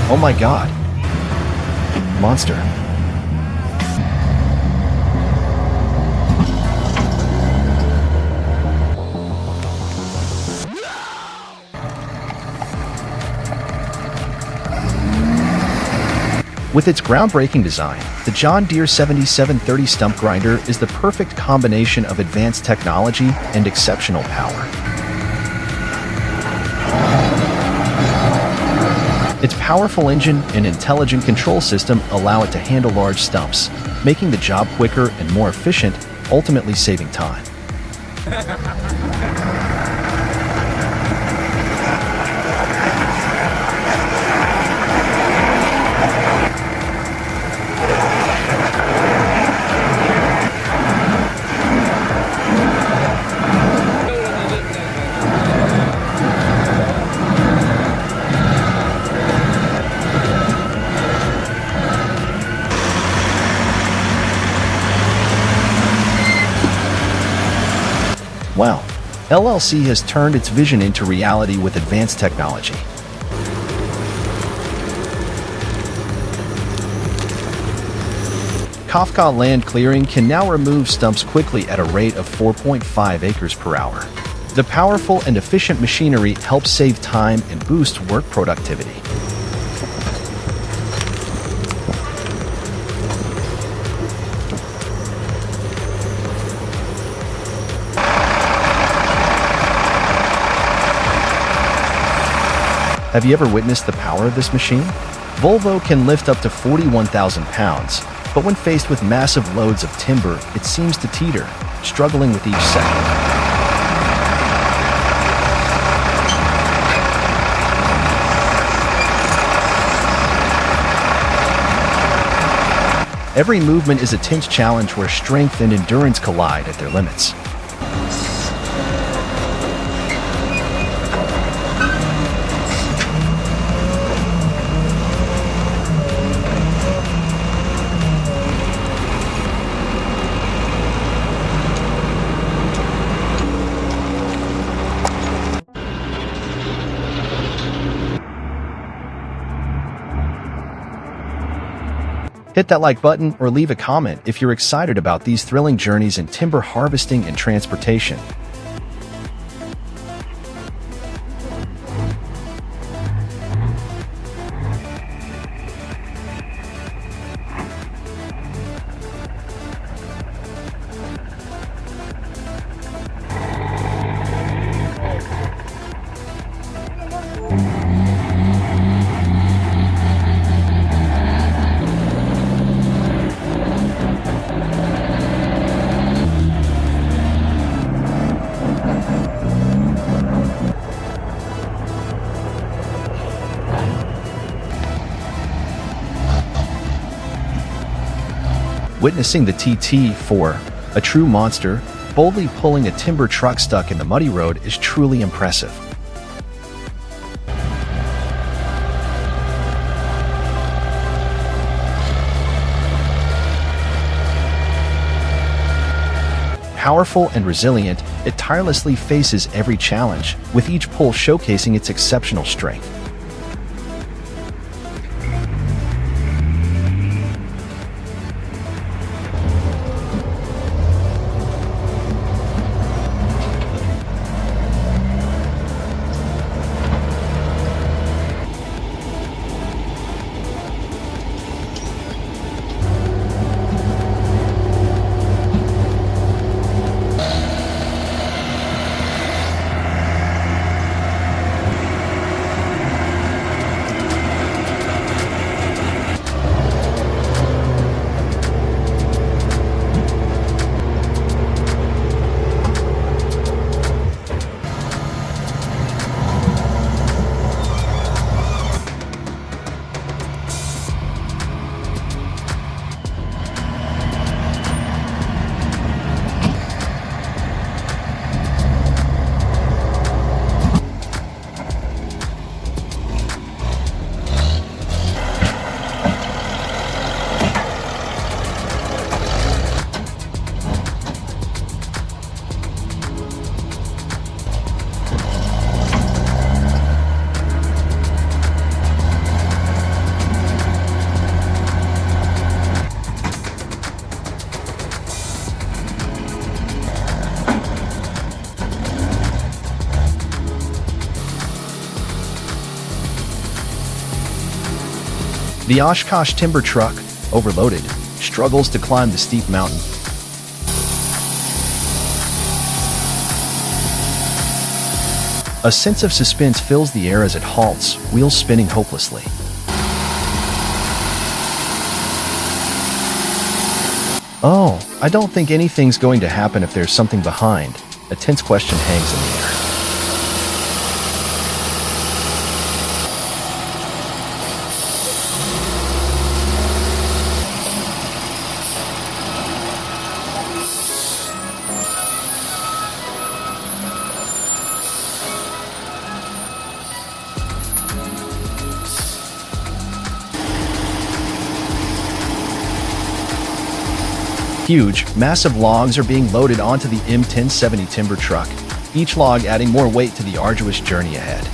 Oh my god. Monster. With its groundbreaking design, the John Deere 7730 stump grinder is the perfect combination of advanced technology and exceptional power. Its powerful engine and intelligent control system allow it to handle large stumps, making the job quicker and more efficient, ultimately saving time. Wow, LLC has turned its vision into reality with advanced technology. Kafka land clearing can now remove stumps quickly at a rate of 4.5 acres per hour. The powerful and efficient machinery helps save time and boost work productivity. Have you ever witnessed the power of this machine? Volvo can lift up to 41,000 pounds, but when faced with massive loads of timber, it seems to teeter, struggling with each second. Every movement is a tense challenge where strength and endurance collide at their limits. Hit that like button or leave a comment if you're excited about these thrilling journeys in timber harvesting and transportation. Witnessing the TT4, a true monster, boldly pulling a timber truck stuck in the muddy road is truly impressive. Powerful and resilient, it tirelessly faces every challenge, with each pull showcasing its exceptional strength. The Oshkosh timber truck, overloaded, struggles to climb the steep mountain. A sense of suspense fills the air as it halts, wheels spinning hopelessly. Oh, I don't think anything's going to happen if there's something behind. A tense question hangs in the air. Huge, massive logs are being loaded onto the M1070 timber truck, each log adding more weight to the arduous journey ahead.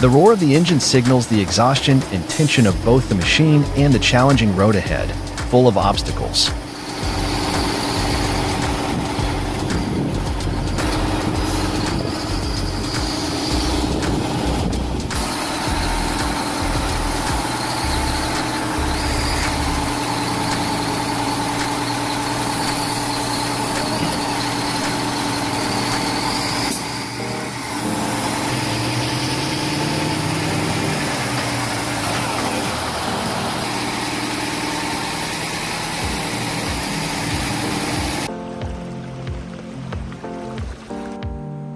The roar of the engine signals the exhaustion and tension of both the machine and the challenging road ahead, full of obstacles.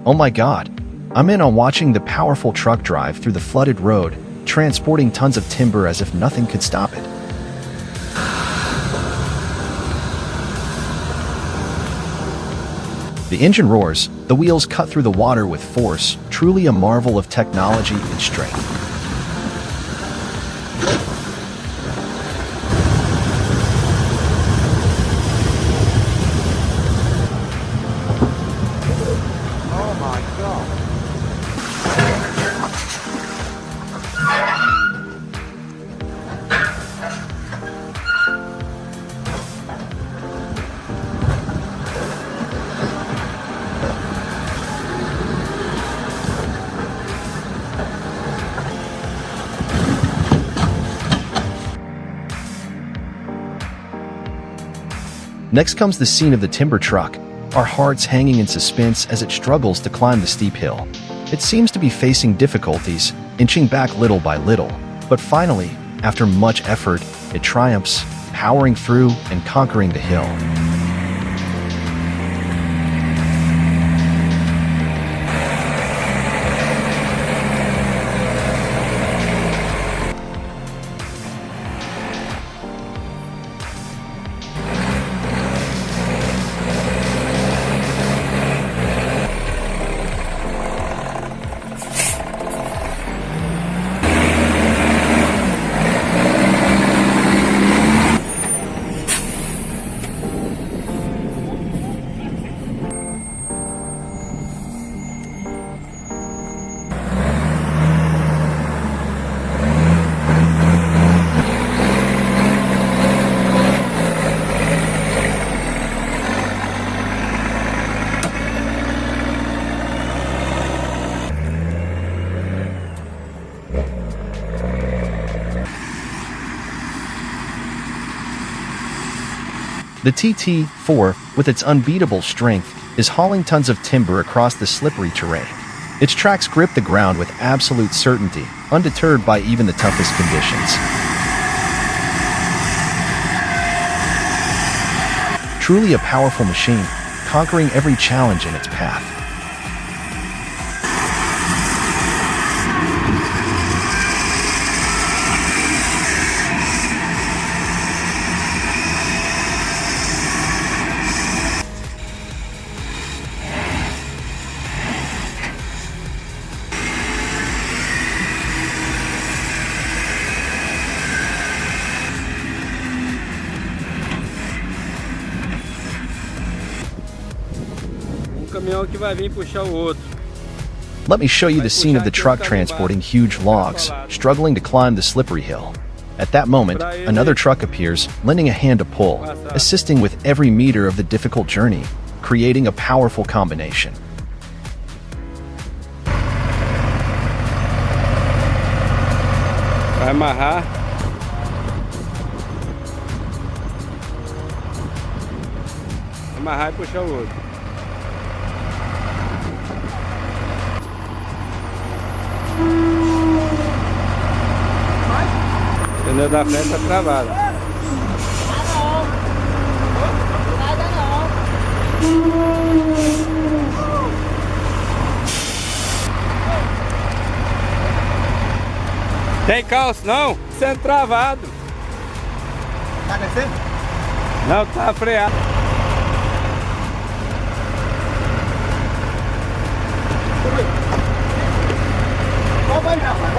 Oh my God, I'm in on watching the powerful truck drive through the flooded road, transporting tons of timber as if nothing could stop it. The engine roars, the wheels cut through the water with force, truly a marvel of technology and strength. Next comes the scene of the timber truck, our hearts hanging in suspense as it struggles to climb the steep hill. It seems to be facing difficulties, inching back little by little, but finally, after much effort, it triumphs, powering through and conquering the hill. The TT-4, with its unbeatable strength, is hauling tons of timber across the slippery terrain. Its tracks grip the ground with absolute certainty, undeterred by even the toughest conditions. Truly a powerful machine, conquering every challenge in its path. Let me show you the scene of the truck transporting huge logs, struggling to climb the slippery hill. At that moment, another truck appears, lending a hand to pull, assisting with every meter of the difficult journey, creating a powerful combination. Vai amarrar Amarrar e puxar o outro. O pneu da frente tá travado. Tem calço não? Sendo travado. Tá descendo? Não, tá freado. Vai, rapaz.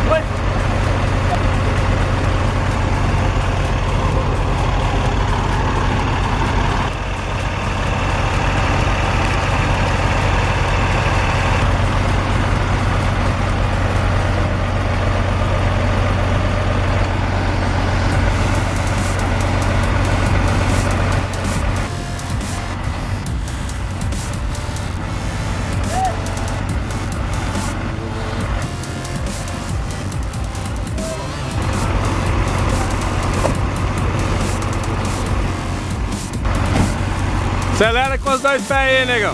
Vai. Acelera com os dois pés aí, negão.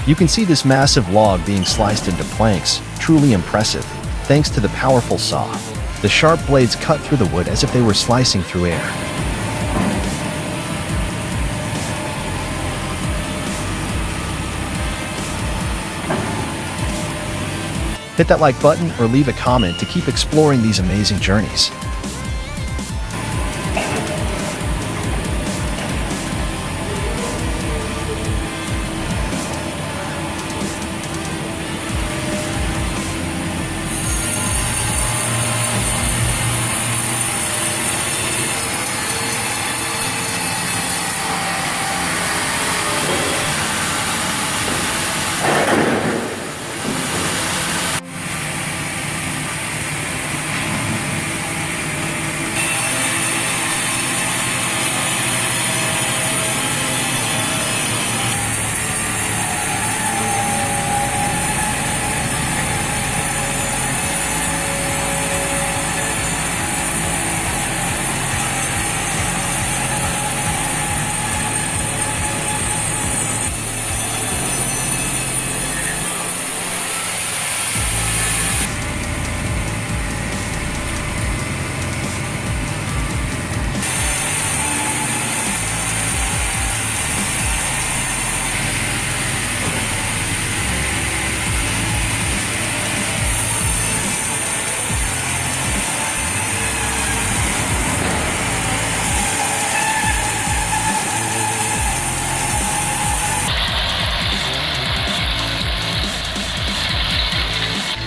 You can see this massive log being sliced into planks, truly impressive, thanks to the powerful saw. The sharp blades cut through the wood as if they were slicing through air. Hit that like button or leave a comment to keep exploring these amazing journeys.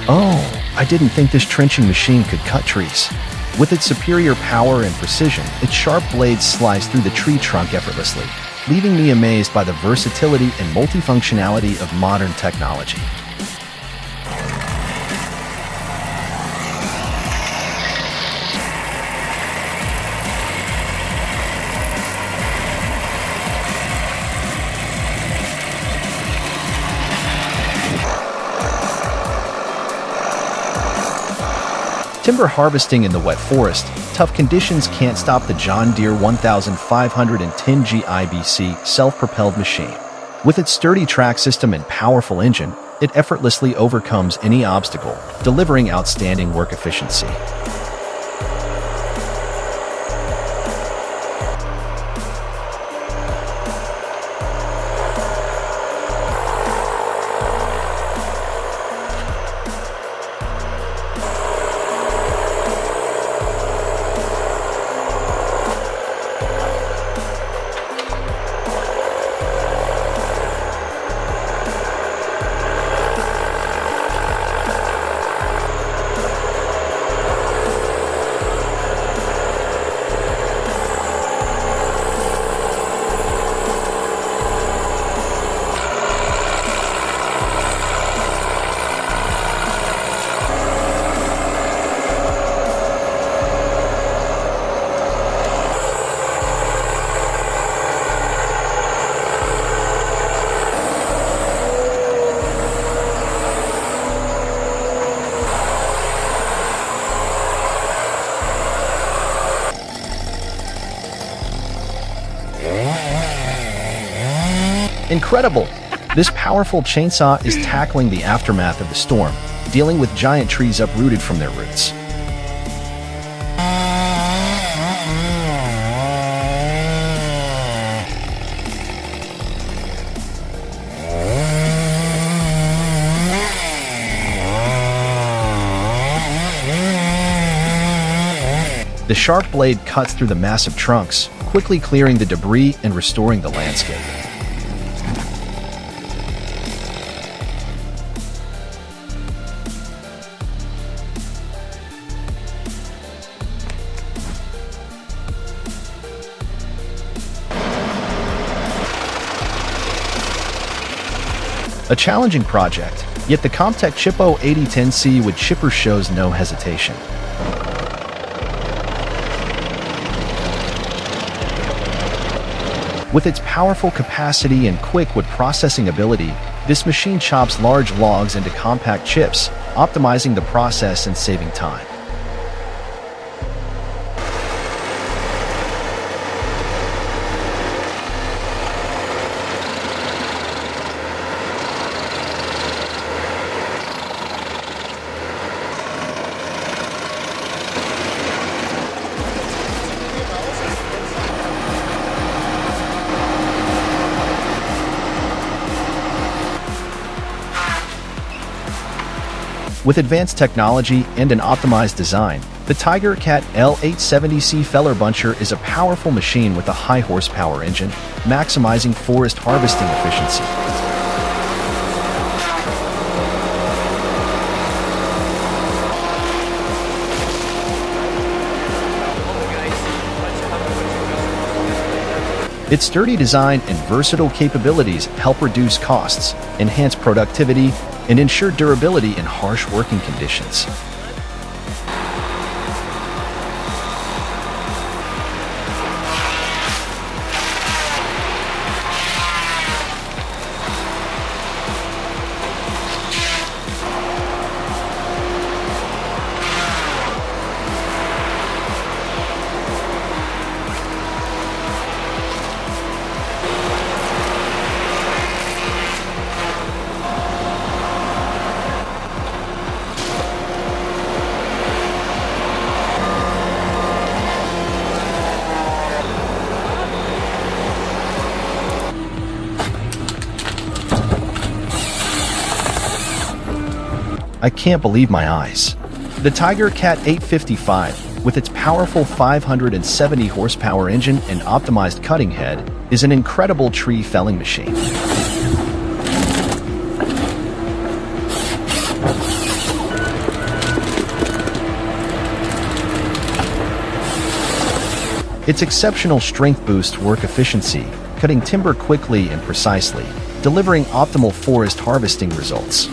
Oh, I didn't think this trenching machine could cut trees. With its superior power and precision, its sharp blades slice through the tree trunk effortlessly, leaving me amazed by the versatility and multifunctionality of modern technology. Timber harvesting in the wet forest, tough conditions can't stop the John Deere 1510 GIBC self-propelled machine. With its sturdy track system and powerful engine, it effortlessly overcomes any obstacle, delivering outstanding work efficiency. Incredible! This powerful chainsaw is tackling the aftermath of the storm, dealing with giant trees uprooted from their roots. The sharp blade cuts through the massive trunks, quickly clearing the debris and restoring the landscape. A challenging project, yet the Comtech Chippo 8010C with chipper shows no hesitation. With its powerful capacity and quick wood processing ability, this machine chops large logs into compact chips, optimizing the process and saving time. With advanced technology and an optimized design, the Tiger Cat L870C feller buncher is a powerful machine with a high horsepower engine, maximizing forest harvesting efficiency. Its sturdy design and versatile capabilities help reduce costs, enhance productivity, and ensure durability in harsh working conditions. I can't believe my eyes. The Tiger Cat 855, with its powerful 570 horsepower engine and optimized cutting head, is an incredible tree felling machine. Its exceptional strength boosts work efficiency, cutting timber quickly and precisely, delivering optimal forest harvesting results.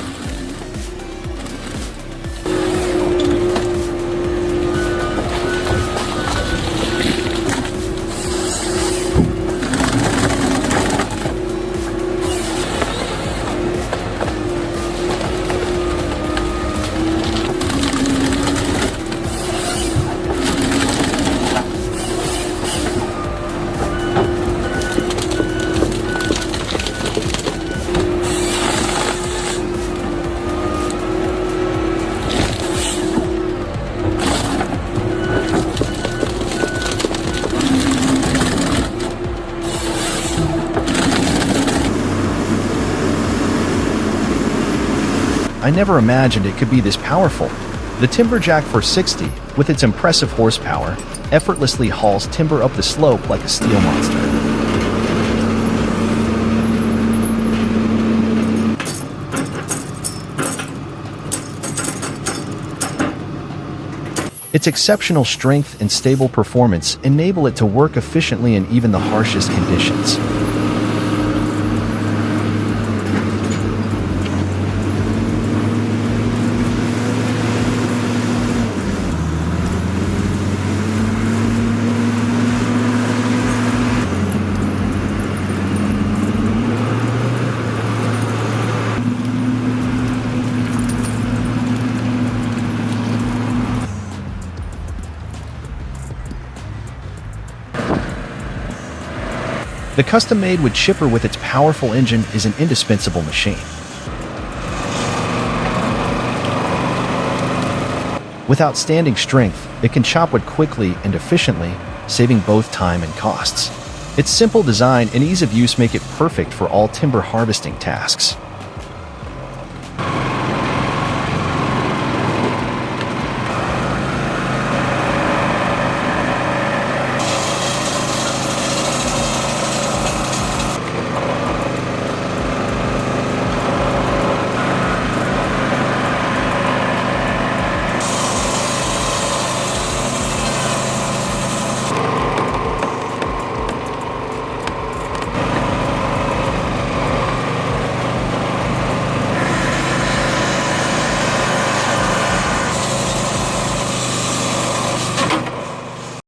I never imagined it could be this powerful. The Timberjack 460, with its impressive horsepower, effortlessly hauls timber up the slope like a steel monster. Its exceptional strength and stable performance enable it to work efficiently in even the harshest conditions. The custom-made wood chipper with its powerful engine is an indispensable machine. With outstanding strength, it can chop wood quickly and efficiently, saving both time and costs. Its simple design and ease of use make it perfect for all timber harvesting tasks.